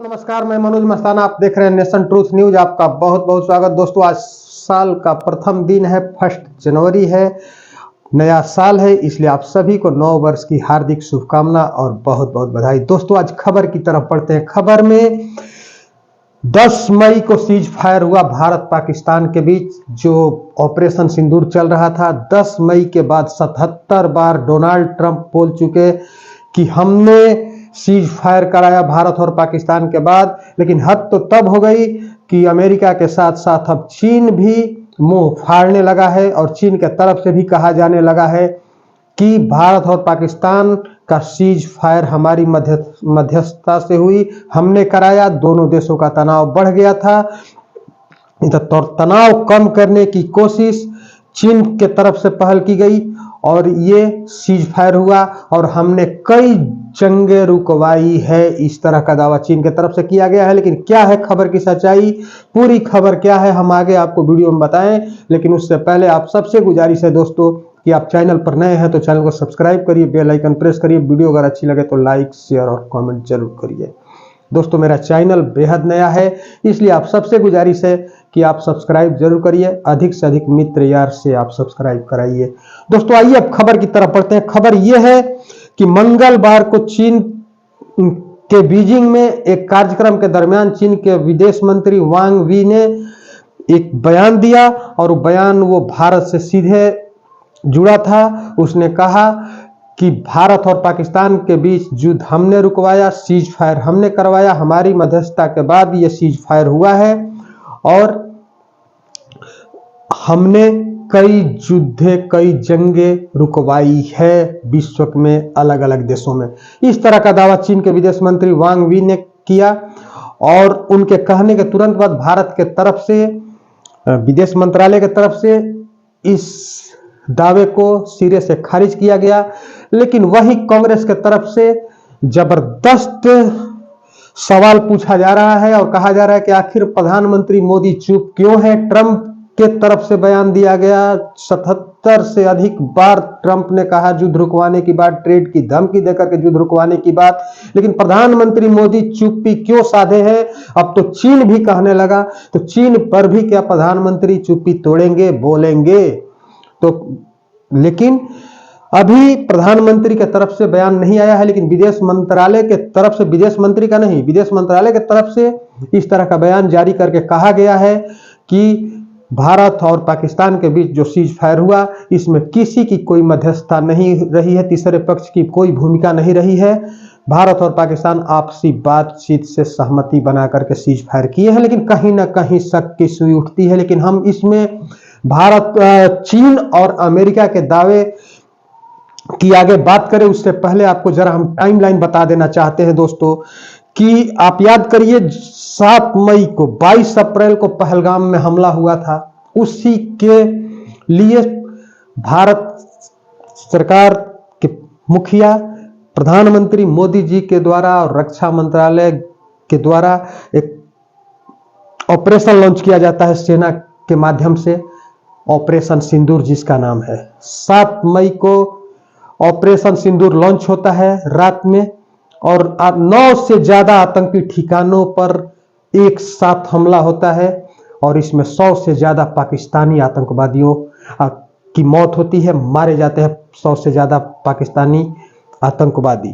नमस्कार, मैं मनोज मस्ताना। आप देख रहे हैं नेशन ट्रूथ न्यूज। आपका बहुत बहुत स्वागत दोस्तों। आज साल का प्रथम दिन है, 1 जनवरी है, नया साल है, इसलिए आप सभी को नव वर्ष की हार्दिक शुभकामना और बहुत बहुत बधाई। दोस्तों आज खबर की तरफ बढ़ते हैं। खबर में 10 मई को सीज फायर हुआ भारत पाकिस्तान के बीच, जो ऑपरेशन सिंदूर चल रहा था। 10 मई के बाद 77 बार डोनाल्ड ट्रंप बोल चुके कि हमने सीज फायर कराया भारत और पाकिस्तान के बाद। लेकिन हद तो तब हो गई कि अमेरिका के साथ साथ अब चीन भी मुंह फाड़ने लगा है और चीन के तरफ से भी कहा जाने लगा है कि भारत और पाकिस्तान का सीज फायर हमारी मध्यस्थता से हुई, हमने कराया। दोनों देशों का तनाव बढ़ गया था। तो तनाव कम करने की कोशिश चीन के तरफ से पहल की गई और ये सीज फायर हुआ और हमने कई जंगें रुकवाई है, इस तरह का दावा चीन की तरफ से किया गया है। लेकिन क्या है खबर की सच्चाई, पूरी खबर क्या है, हम आगे आपको वीडियो में बताएं। लेकिन उससे पहले आप सबसे गुजारिश है दोस्तों कि आप चैनल पर नए हैं तो चैनल को सब्सक्राइब करिए, बेल आइकन प्रेस करिए। वीडियो अगर अच्छी लगे तो लाइक शेयर और कमेंट जरूर करिए। दोस्तों मेरा चैनल बेहद नया है, इसलिए आप सबसे गुजारिश है कि आप सब्सक्राइब जरूर करिए। अधिक से अधिक मित्र यार से आप सब्सक्राइब कराइए। दोस्तों आइए अब खबर की तरफ बढ़ते हैं। खबर यह है कि मंगलवार को चीन के बीजिंग में एक कार्यक्रम के दरमियान चीन के विदेश मंत्री वांग वी ने एक बयान दिया और बयान वो भारत से सीधे जुड़ा था। उसने कहा कि भारत और पाकिस्तान के बीच युद्ध हमने रुकवाया, सीज फायर हमने करवाया, हमारी मध्यस्थता के बाद ये सीज फायर हुआ है और हमने कई युद्धे कई जंगें रुकवाई है विश्व में अलग अलग देशों में। इस तरह का दावा चीन के विदेश मंत्री वांग वी ने किया और उनके कहने के तुरंत बाद भारत के तरफ से, विदेश मंत्रालय के तरफ से इस दावे को सिरे से खारिज किया गया। लेकिन वही कांग्रेस के तरफ से जबरदस्त सवाल पूछा जा रहा है और कहा जा रहा है कि आखिर प्रधानमंत्री मोदी चुप क्यों है। ट्रंप के तरफ से बयान दिया गया, 77 से अधिक बार ट्रंप ने कहा युद्ध रुकवाने की बात, ट्रेड की धमकी देकर के युद्ध रुकवाने की बात। लेकिन प्रधानमंत्री मोदी चुप्पी क्यों साधे हैं। अब तो चीन भी कहने लगा, तो चीन पर भी क्या प्रधानमंत्री चुप्पी तोड़ेंगे, बोलेंगे? तो लेकिन अभी प्रधानमंत्री के तरफ से बयान नहीं आया है, लेकिन विदेश मंत्रालय के तरफ से, विदेश मंत्री का नहीं, विदेश मंत्रालय के तरफ से इस तरह का बयान जारी करके कहा गया है कि भारत और पाकिस्तान के बीच जो सीज फायर हुआ इसमें किसी की कोई मध्यस्थता नहीं रही है, तीसरे पक्ष की कोई भूमिका नहीं रही है। भारत और पाकिस्तान आपसी बातचीत से सहमति बना करके सीज फायर किए हैं। लेकिन कहीं ना कहीं शक की सुई उठती है। लेकिन हम इसमें भारत, चीन और अमेरिका के दावे की आगे बात करें उससे पहले आपको जरा हम टाइमलाइन बता देना चाहते हैं दोस्तों कि आप याद करिए 7 मई को, 22 अप्रैल को पहलगाम में हमला हुआ था। उसी के लिए भारत सरकार के मुखिया प्रधानमंत्री मोदी जी के द्वारा और रक्षा मंत्रालय के द्वारा एक ऑपरेशन लॉन्च किया जाता है सेना के माध्यम से, ऑपरेशन सिंदूर जिसका नाम है। 7 मई को ऑपरेशन सिंदूर लॉन्च होता है रात में और 9 से ज्यादा आतंकी ठिकानों पर एक साथ हमला होता है और इसमें 100 से ज्यादा पाकिस्तानी आतंकवादियों की मौत होती है, मारे जाते हैं 100 से ज्यादा पाकिस्तानी आतंकवादी।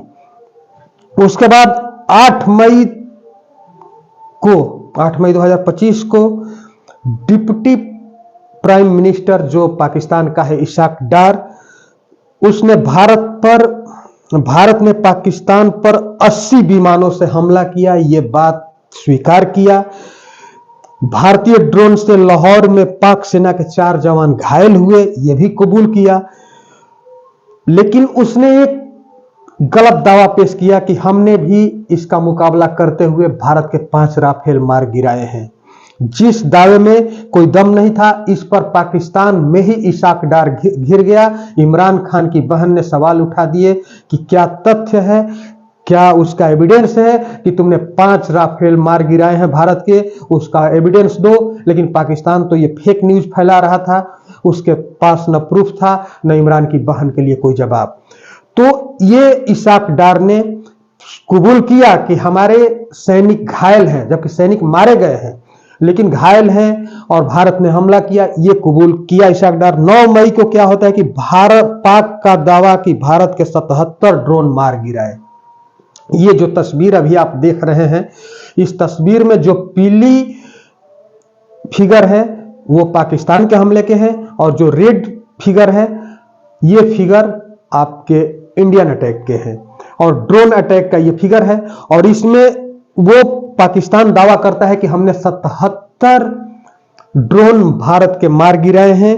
उसके बाद 8 मई 2025 को डिप्टी प्राइम मिनिस्टर जो पाकिस्तान का है इसाक डार, उसने भारत ने पाकिस्तान पर 80 विमानों से हमला किया, ये बात स्वीकार किया। भारतीय ड्रोन से लाहौर में पाक सेना के 4 जवान घायल हुए, ये भी कबूल किया। लेकिन उसने एक गलत दावा पेश किया कि हमने भी इसका मुकाबला करते हुए भारत के 5 राफेल मार गिराए हैं। जिस दावे में कोई दम नहीं था, इस पर पाकिस्तान में ही इसाक डार घिर गया। इमरान खान की बहन ने सवाल उठा दिए कि क्या तथ्य है, क्या उसका एविडेंस है कि तुमने 5 राफेल मार गिराए हैं भारत के, उसका एविडेंस दो। लेकिन पाकिस्तान तो ये फेक न्यूज फैला रहा था, उसके पास न प्रूफ था न इमरान की बहन के लिए कोई जवाब। तो ये इसाक डार ने कबूल किया कि हमारे सैनिक घायल हैं, जबकि सैनिक मारे गए हैं लेकिन घायल हैं और भारत ने हमला किया, ये कबूल किया इशाक डार। 9 मई को क्या होता है कि भारत पाक का दावा कि भारत के 77 ड्रोन मार गिराए। ये जो तस्वीर अभी आप देख रहे हैं, इस तस्वीर में जो पीली फिगर है वो पाकिस्तान के हमले के हैं और जो रेड फिगर है ये फिगर आपके इंडियन अटैक के हैं और ड्रोन अटैक का ये फिगर है। और इसमें वो पाकिस्तान दावा करता है कि हमने 77 ड्रोन भारत के मार गिराए हैं।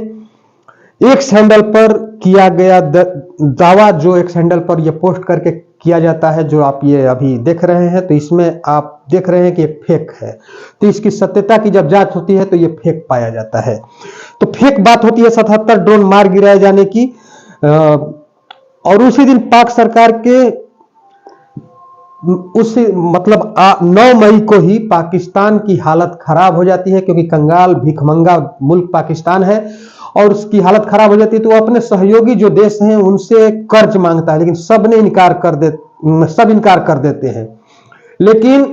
एक हैंडल पर किया गया दावा, जो एक हैंडल पर ये पोस्ट करके किया जाता है, जो आप ये अभी देख रहे हैं, तो इसमें आप देख रहे हैं कि ये फेक है। तो इसकी सत्यता की जब जांच होती है तो ये फेक पाया जाता है। तो फेक बात होती है 77 ड्रोन मार गिराए जाने की। और उसी दिन पाक सरकार के उसी मतलब 9 मई को ही पाकिस्तान की हालत खराब हो जाती है, क्योंकि कंगाल भिखमंगा मुल्क पाकिस्तान है और उसकी हालत खराब हो जाती है। तो वो अपने सहयोगी जो देश हैं उनसे कर्ज मांगता है, लेकिन सब इनकार कर देते हैं। लेकिन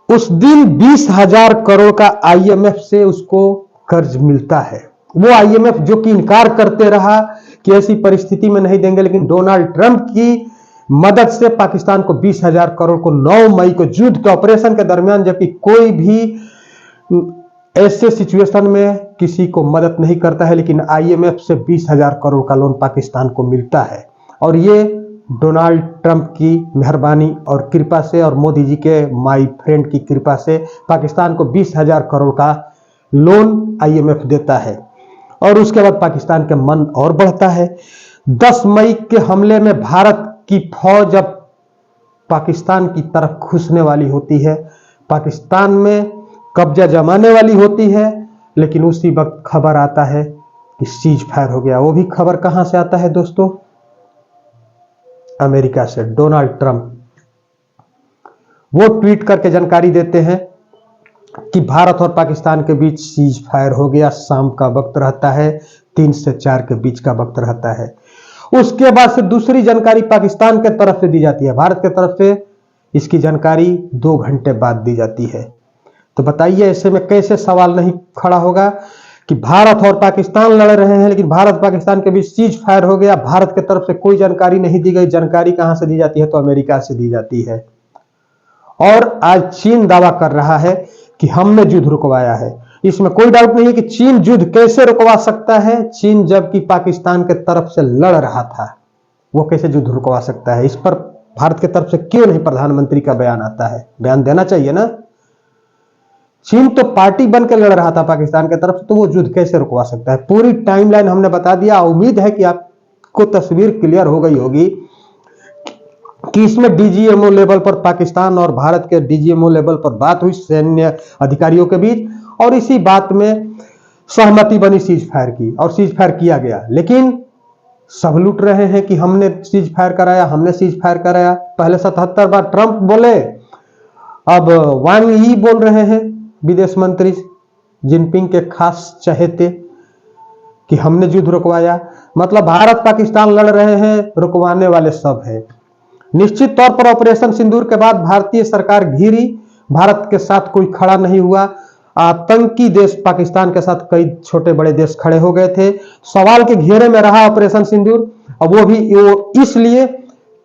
उस दिन 20,000 करोड़ का IMF से उसको कर्ज मिलता है। वो IMF जो कि इनकार करते रहा कि ऐसी परिस्थिति में नहीं देंगे, लेकिन डोनाल्ड ट्रंप की मदद से पाकिस्तान को 20,000 करोड़ को 9 मई को युद्ध के ऑपरेशन के दरमियान, जबकि कोई भी ऐसे सिचुएशन में किसी को मदद नहीं करता है, लेकिन IMF से 20,000 करोड़ का लोन पाकिस्तान को मिलता है। और ये डोनाल्ड ट्रंप की मेहरबानी और कृपा से और मोदी जी के माय फ्रेंड की कृपा से पाकिस्तान को 20,000 करोड़ का लोन IMF देता है। और उसके बाद पाकिस्तान का मन और बढ़ता है। 10 मई के हमले में भारत की फौज अब पाकिस्तान की तरफ घुसने वाली होती है, पाकिस्तान में कब्जा जमाने वाली होती है, लेकिन उसी वक्त खबर आता है कि सीज फायर हो गया। वो भी खबर कहां से आता है दोस्तों? अमेरिका से। डोनाल्ड ट्रंप वो ट्वीट करके जानकारी देते हैं कि भारत और पाकिस्तान के बीच सीज फायर हो गया। शाम का वक्त रहता है, 3 से 4 के बीच का वक्त रहता है। उसके बाद से दूसरी जानकारी पाकिस्तान के तरफ से दी जाती है, भारत के तरफ से इसकी जानकारी 2 घंटे बाद दी जाती है। तो बताइए ऐसे में कैसे सवाल नहीं खड़ा होगा कि भारत और पाकिस्तान लड़ रहे हैं, लेकिन भारत पाकिस्तान के बीच सीज फायर हो गया, भारत की तरफ से कोई जानकारी नहीं दी गई। जानकारी कहां से दी जाती है? तो अमेरिका से दी जाती है। और आज चीन दावा कर रहा है कि हमने युद्ध रुकवाया है। इसमें कोई डाउट नहीं है कि चीन युद्ध कैसे रुकवा सकता है। चीन जबकि पाकिस्तान के तरफ से लड़ रहा था, वो कैसे युद्ध रुकवा सकता है? इस पर भारत की तरफ से क्यों नहीं प्रधानमंत्री का बयान आता है? बयान देना चाहिए ना। चीन तो पार्टी बनकर लड़ रहा था पाकिस्तान की तरफ से, तो वो युद्ध कैसे रुकवा सकता है? पूरी टाइमलाइन हमने बता दिया। उम्मीद है कि आपको तस्वीर क्लियर हो गई होगी कि इसमें DGMO लेवल पर पाकिस्तान और भारत के DGMO लेवल पर बात हुई सैन्य अधिकारियों के बीच, और इसी बात में सहमति बनी सीज फायर की, और सीज फायर किया गया। लेकिन सब लूट रहे हैं कि हमने सीज फायर कराया, हमने सीज फायर कराया। पहले 77 बार ट्रंप बोले, अब वांग यी बोल रहे हैं, विदेश मंत्री जिनपिंग के खास चहेते, कि हमने युद्ध रुकवाया। मतलब भारत पाकिस्तान लड़ रहे हैं, रुकवाने वाले सब हैं। निश्चित तौर पर ऑपरेशन सिंदूर के बाद भारतीय सरकार घिरी, भारत के साथ कोई खड़ा नहीं हुआ। आतंकी देश पाकिस्तान के साथ कई छोटे बड़े देश खड़े हो गए थे। सवाल के घेरे में रहा ऑपरेशन सिंदूर, और वो भी इसलिए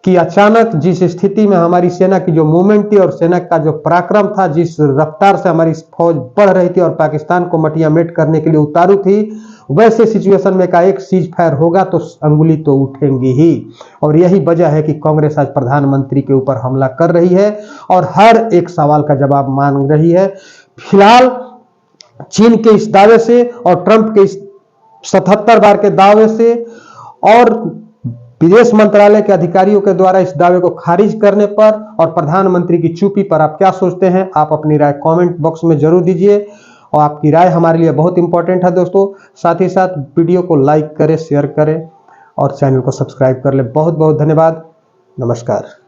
कि अचानक जिस स्थिति में हमारी सेना की जो मूवमेंट थी और सेना का जो पराक्रम था, जिस रफ्तार से हमारी फौज बढ़ रही थी और पाकिस्तान को मटिया मेट करने के लिए उतारू थी, वैसे सिचुएशन में का एक सीज फायर होगा तो अंगुली तो उठेंगी ही। और यही वजह है कि कांग्रेस आज प्रधानमंत्री के ऊपर हमला कर रही है और हर एक सवाल का जवाब मांग रही है। फिलहाल चीन के इस दावे से और ट्रंप के इस 77 बार के दावे से और विदेश मंत्रालय के अधिकारियों के द्वारा इस दावे को खारिज करने पर और प्रधानमंत्री की चुप्पी पर आप क्या सोचते हैं? आप अपनी राय कमेंट बॉक्स में जरूर दीजिए, और आपकी राय हमारे लिए बहुत इंपॉर्टेंट है दोस्तों। साथ ही साथ वीडियो को लाइक करें, शेयर करें और चैनल को सब्सक्राइब कर ले। बहुत बहुत धन्यवाद। नमस्कार।